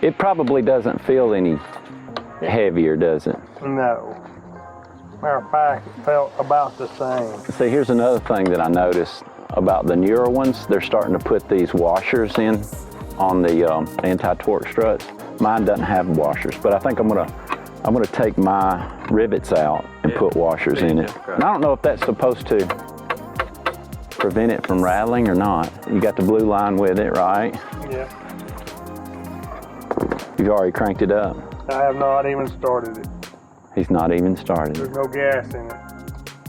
It probably doesn't feel any heavier, does it? No. Matter of fact, it felt about the same. See, here's another thing that I noticed about the newer ones. They're starting to put these washers in on the anti-torque struts. Mine doesn't have washers, but I think I'm gonna take my rivets out and put washers in it. And I don't know if that's supposed to prevent it from rattling or not. You got the blue line with it, right? Yeah. You've already cranked it up. I have not even started it. He's not even started There's it. no gas in it.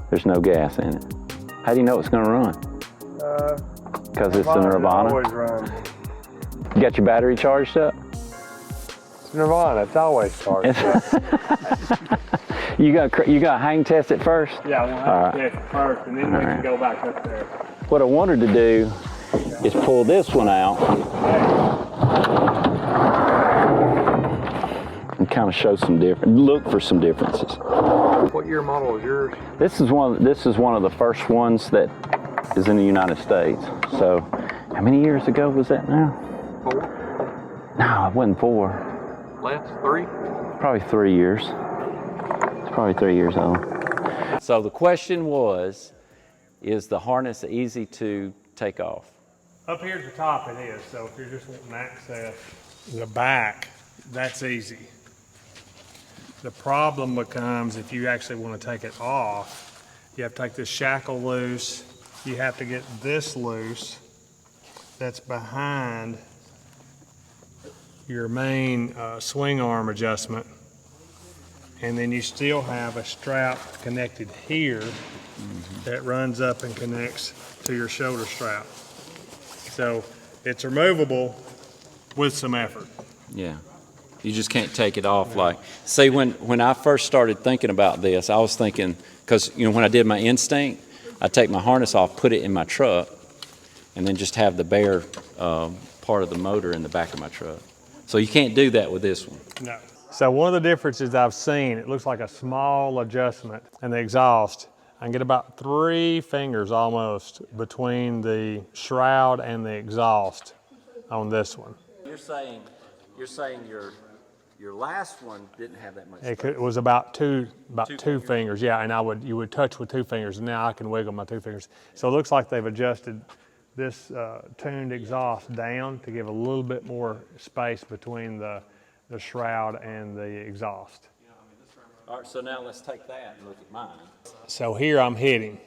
There's no gas in it. How do you know it's gonna run? Because it's the Nirvana? Always run. You got your battery charged up? It's Nirvana, it's always charged up. You got hang test it first? Yeah, I want to test it first, and then we can go back up there. What I wanted to do is pull this one out and kind of show some look for some differences. What year model is yours? This is one of the first ones that is in the United States. So, how many years ago was that now? 4. No, it wasn't 4. Last 3? Probably 3 years. It's probably 3 years old. So the question was, is the harness easy to take off? Up here at the top it is, so if you're just wanting access the back, that's easy. The problem becomes if you actually want to take it off, you have to take this shackle loose, you have to get this loose, that's behind your main swing arm adjustment, and then you still have a strap connected here that runs up and connects to your shoulder strap. So it's removable with some effort. Yeah. You just can't take it off. Like, see, when I first started thinking about this, I was thinking, because when I did my instinct, I'd take my harness off, put it in my truck, and then just have the bare part of the motor in the back of my truck. So you can't do that with this one. No. So one of the differences I've seen, it looks like a small adjustment in the exhaust. I can get about 3 fingers almost between the shroud and the exhaust on this one. You're saying your last one didn't have that much space. It was about two fingers, yeah, and you would touch with 2 fingers, and now I can wiggle my 2 fingers. So it looks like they've adjusted this tuned exhaust down to give a little bit more space between the shroud and the exhaust. All right, so now let's take that and look at mine. So here I'm hitting,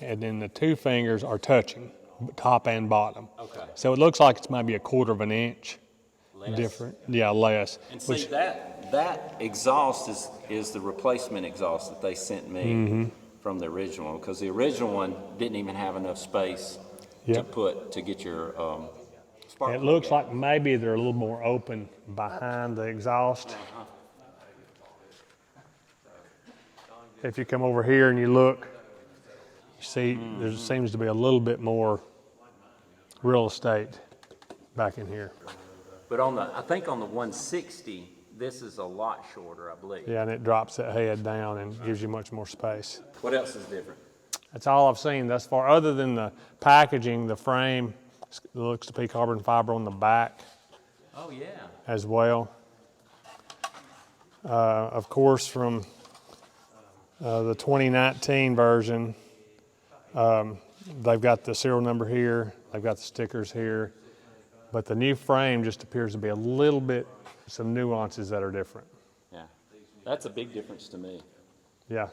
and then the 2 fingers are touching, top and bottom. Okay. So it looks like it's maybe 1/4 of an inch different. Yeah, less. And see, that exhaust is the replacement exhaust that they sent me from the original one, because the original one didn't even have enough space to get your spark It plug looks out. like maybe they're a little more open behind the exhaust. If you come over here and you look, you see there seems to be a little bit more real estate back in here. But I think on the 160, this is a lot shorter, I believe. Yeah, and it drops that head down and gives you much more space. What else is different? That's all I've seen thus far, other than the packaging. The frame looks to be carbon fiber on the back. Oh yeah. As well. Of course, from the 2019 version, they've got the serial number here, they've got the stickers here, but the new frame just appears to be a little bit, some nuances that are different. Yeah, that's a big difference to me. Yeah.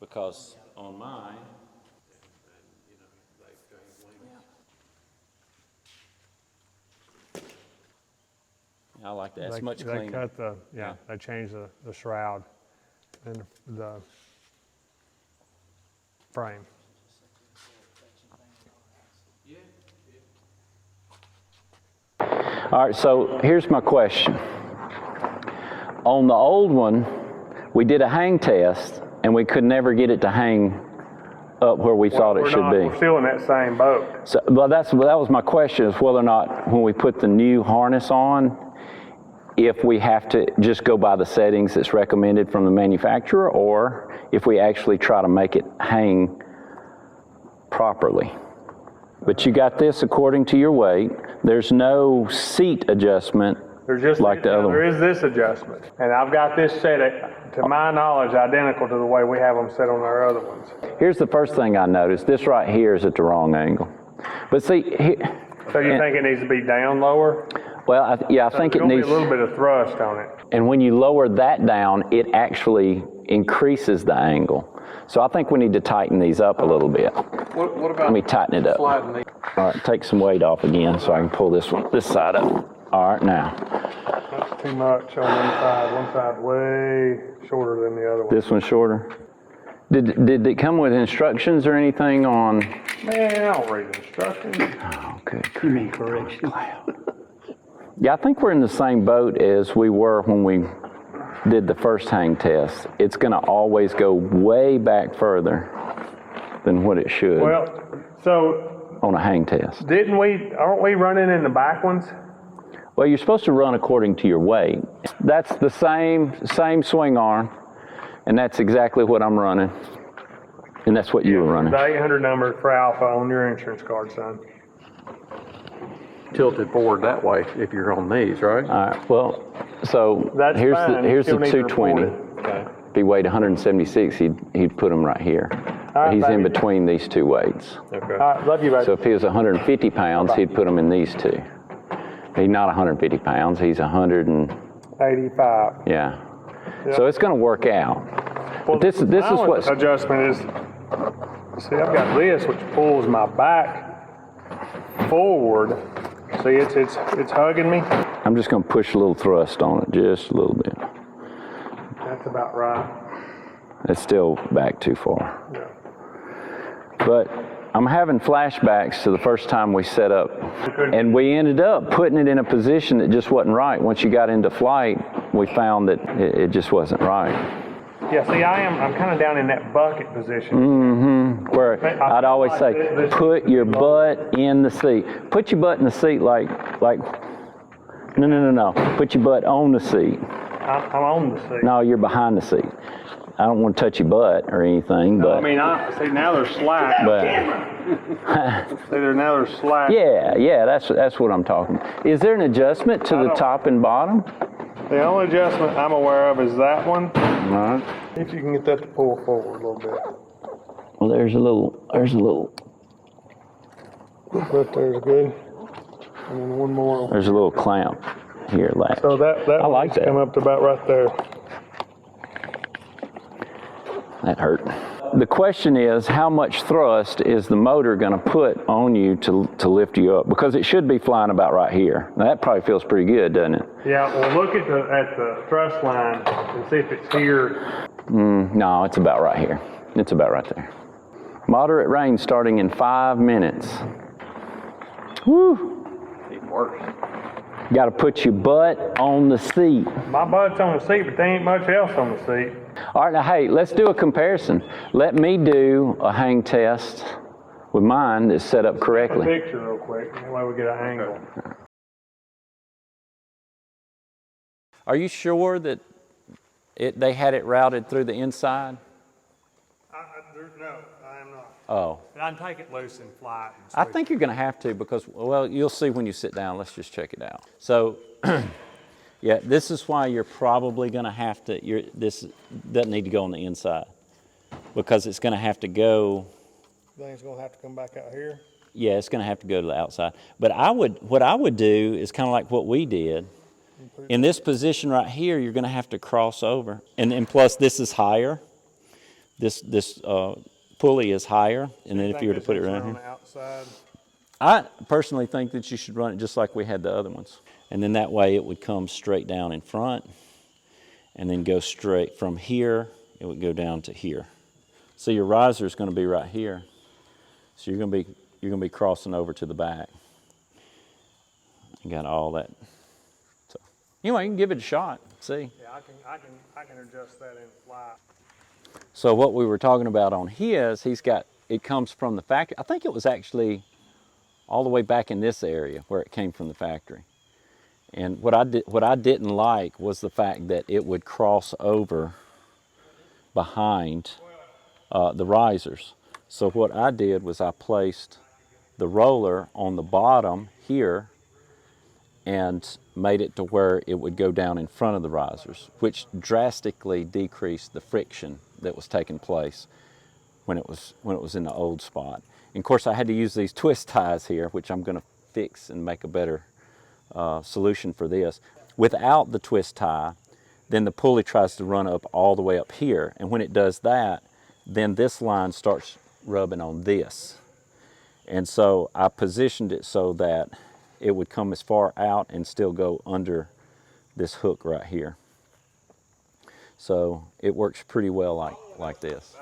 Because on mine, I like that. It's much cleaner. They cut they changed the shroud and the frame. All right, so here's my question. On the old one, we did a hang test, and we could never get it to hang up where we thought it should be. We're still in that same boat. So, well, that was my question, is whether or not when we put the new harness on, if we have to just go by the settings that's recommended from the manufacturer, or if we actually try to make it hang properly. But you got this according to your weight. There's no seat adjustment There's just Like the other there one. is this adjustment, and I've got this set, to my knowledge, identical to the way we have them set on our other ones. Here's the first thing I noticed. This right here is at the wrong angle. But see, So you think it needs to be down lower? well, I think it There's needs. be a little bit of thrust on it. And when you lower that down, it actually increases the angle. So I think we need to tighten these up a little bit. What about Let me tighten it up. sliding these? All right, take some weight off again so I can pull this side up. All right, now. That's too much on one side. One side way shorter than the other one. This one's shorter. Did it come with instructions or anything on? Man, I don't read instructions. Oh, good. You mean correction? Yeah, I think we're in the same boat as we were when we did the first hang test. It's going to always go way back further than what it should Well, so on a hang test. aren't we running in the back ones? Well, you're supposed to run according to your weight. That's the same swing arm, and that's exactly what I'm running. And that's what you were running. The 800 number for Alpha on your insurance card, son. Tilted forward that way if you're on these, right? All right, well, so That's here's fine. the Still need to 220. report it. Okay. If he weighed 176, he'd put him right here. right, He's in baby. between these two weights. Okay. All right, love you, baby. So if he was 150 pounds, he'd put him in these two. He's not 150 pounds, he's 100 and, 85. yeah. So it's gonna work out. Well, But this is my what's, adjustment is, see, I've got this, which pulls my back forward. See, it's hugging me. I'm just gonna push a little thrust on it, just a little bit. That's about right. It's still back too far. Yeah. But I'm having flashbacks to the first time we set up. And we ended up putting it in a position that just wasn't right. Once you got into flight, we found that it just wasn't right. Yeah, see, I'm kind of down in that bucket position. Where I'd always say, put your butt in the seat. Put your butt in the seat like, no. Put your butt on the seat. I'm on the seat. No, you're behind the seat. I don't want to touch your butt or anything, but. I mean, see, now they're slack. But See, now they're slack. yeah, that's what I'm talking about. Is there an adjustment to the top and bottom? The only adjustment I'm aware of is that one. All right. If you can get that to pull forward a little bit. Well, there's a little. But there's good. And then one more. There's a little clamp here, latch. So that I like one's that. come up to about right there. That hurt. The question is, how much thrust is the motor going to put on you to lift you up? Because it should be flying about right here. Now, that probably feels pretty good, doesn't it? Yeah, well, look at the thrust line and see if it's here. No, it's about right here. It's about right there. Moderate range starting in 5 minutes. Woo! Even worse. Got to put your butt on the seat. My butt's on the seat, but there ain't much else on the seat. All right, now, hey, let's do a comparison. Let me do a hang test with mine that's set up A correctly. picture real quick, that way we get an angle. Are you sure that they had it routed through the inside? No, I am not. Oh. I can take it loose in flight. I think you're going to have to because, well, you'll see when you sit down. Let's just check it out. So, yeah, this is why you're probably going to have to, this doesn't need to go on the inside because it's going to have to go. Then it's going to have to come back out here. Yeah, it's going to have to go to the outside. But what I would do is kind of like what we did. In this position right here, you're going to have to cross over. And plus, this is higher. This pulley is higher. And then if you were to put it right on here. the outside. I personally think that you should run it just like we had the other ones. And then that way it would come straight down in front and then go straight from here, it would go down to here. So your riser is going to be right here. So you're going to be crossing over to the back. You got all that. So anyway, you can give it a shot. See. Yeah, I can adjust that in flight. So what we were talking about on his, it comes from the factory. I think it was actually all the way back in this area where it came from the factory. And what I didn't like was the fact that it would cross over behind the risers. So what I did was I placed the roller on the bottom here and made it to where it would go down in front of the risers, which drastically decreased the friction that was taking place when it was in the old spot. And of course, I had to use these twist ties here, which I'm going to fix and make a better solution for this. Without the twist tie, then the pulley tries to run up all the way up here, and when it does that, then this line starts rubbing on this. And so I positioned it so that it would come as far out and still go under this hook right here. So it works pretty well like this.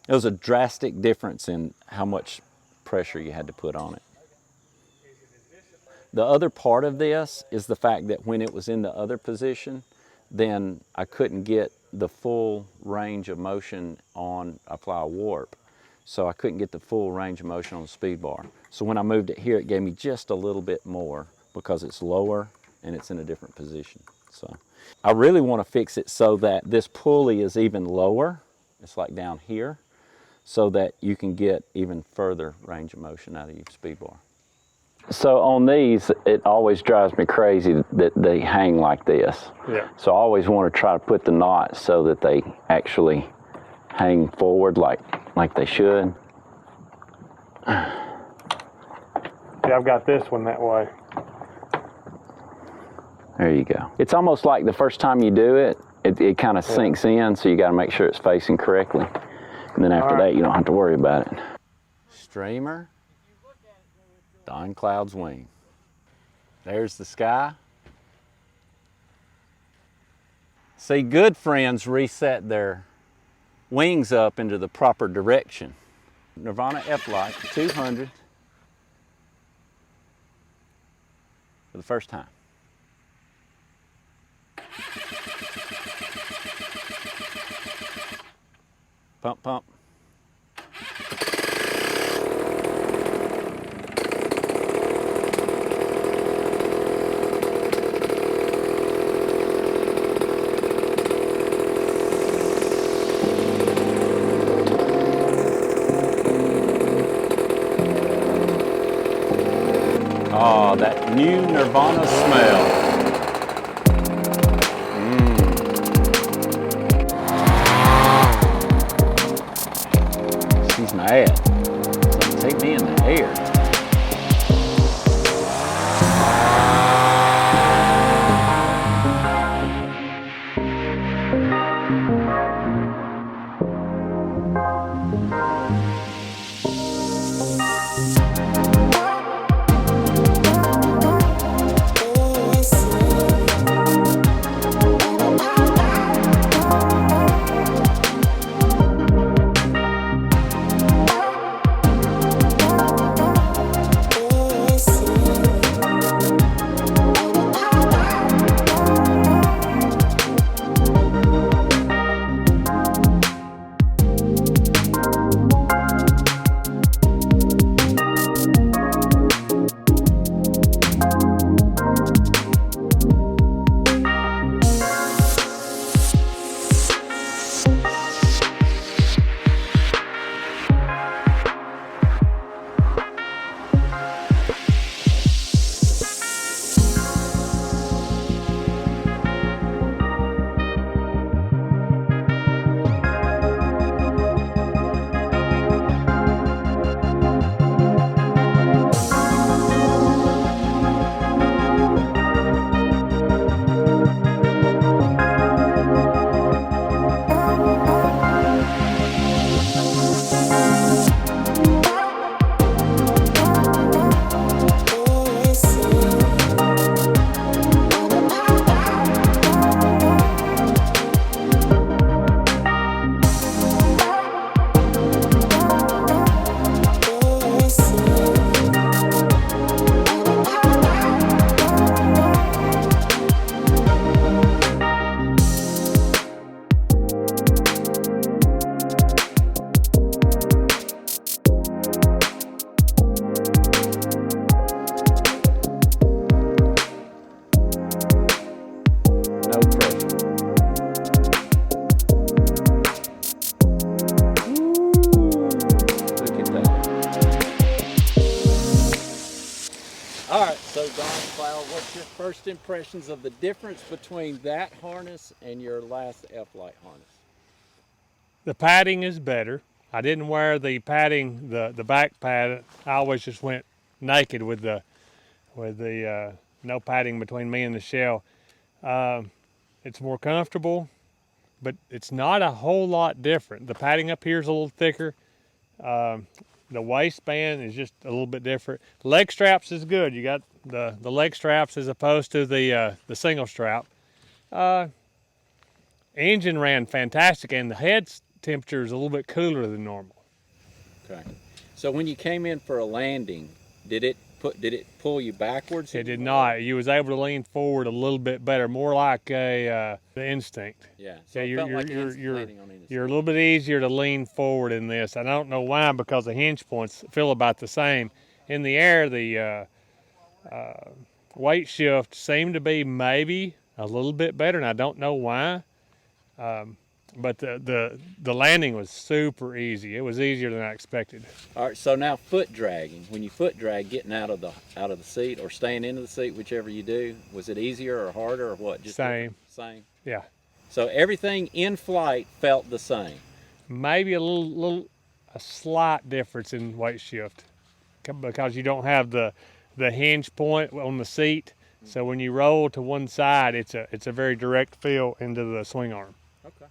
It was a drastic difference in how much pressure you had to put on it. The other part of this is the fact that when it was in the other position, then I couldn't get the full range of motion on a fly warp. So I couldn't get the full range of motion on the speed bar. So when I moved it here, it gave me just a little bit more because it's lower and it's in a different position. So I really want to fix it so that this pulley is even lower. It's like down here, so that you can get even further range of motion out of your speed bar. So on these, it always drives me crazy that they hang like this. Yeah. So I always want to try to put the knots so that they actually hang forward like they should. Yeah, I've got this one that way. There you go. It's almost like the first time you do it, it kind of sinks in, so you got to make sure it's facing correctly. And then after that, you don't have to worry about it. Streamer, Don Cloud's wing. There's the sky. See, good friends reset their wings up into the proper direction. Nirvana F-Lite 200 for the first time. Pump, pump. Oh, that new Nirvana smell. She's mad. So take me in the air. first impressions of the difference between that harness and your last F-Lite harness? The padding is better. I didn't wear the padding, the back pad. I always just went naked with the no padding between me and the shell. It's more comfortable, but it's not a whole lot different. The padding up here is a little thicker. The waistband is just a little bit different. Leg straps is good. You got the leg straps as opposed to the single strap. Engine ran fantastic, and the head temperature is a little bit cooler than normal. Okay. So when you came in for a landing, did it pull you backwards? It did not. You was able to lean forward a little bit better, more like the instinct. Yeah. So Yeah, it felt like landing on instinct. you're a little bit easier to lean forward in this. I don't know why, because the hinge points feel about the same. In the air, the weight shift seemed to be maybe a little bit better, and I don't know why. But the landing was super easy. It was easier than I expected. All right. So now foot dragging. When you foot drag, getting out of the seat or staying into the seat, whichever you do, was it easier or harder or what? Just Same. Same. Yeah. So everything in flight felt the same. Maybe a slight difference in weight shift, because you don't have the hinge point on the seat. So when you roll to one side, it's a very direct feel into the swing arm. Okay.